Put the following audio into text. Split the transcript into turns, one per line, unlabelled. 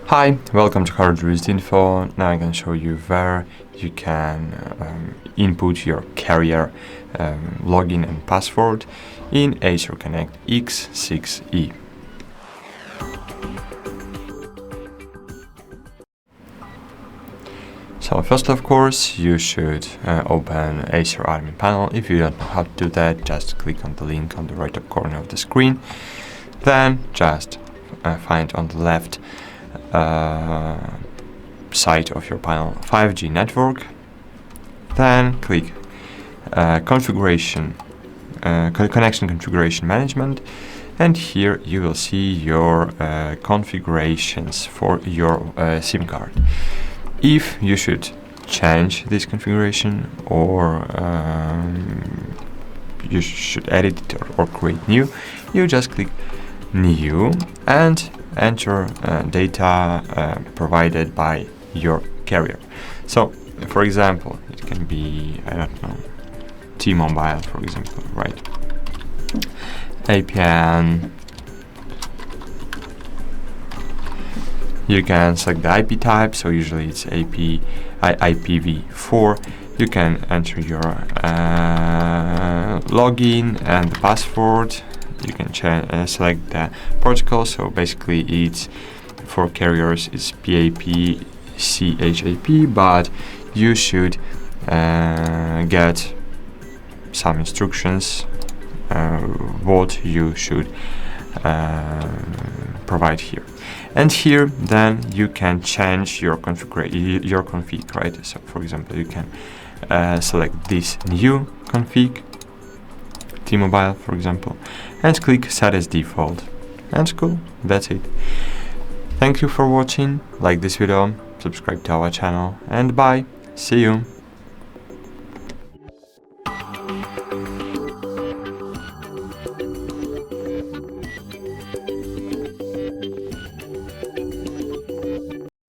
Hi, welcome to HardReset.Info. Now I'm going to show you where you can input your carrier login and password in ACER Connect X6E. So first, of course, you should open ACER Army panel. If you don't know how to do that, just click on the link on the right top corner of the screen. Then just find on the left side of your panel 5G network. Then click configuration, connection configuration management, and here you will see your configurations for your SIM card. If you should change this configuration or you should edit it or create new, you just click new and enter data provided by your carrier. So, for example, it can be, I don't know, T-Mobile, for example, right? APN. You can select the IP type, so usually it's IPv4. You can enter your login and the password. You can select the protocol, so basically it's for carriers is PAP, CHAP, but you should get some instructions what you should provide here. And here then you can change your config, right? So for example, you can select this new config, T-Mobile, for example, and click set as default. And cool, that's it. Thank you for watching, like this video, subscribe to our channel, and bye, see you.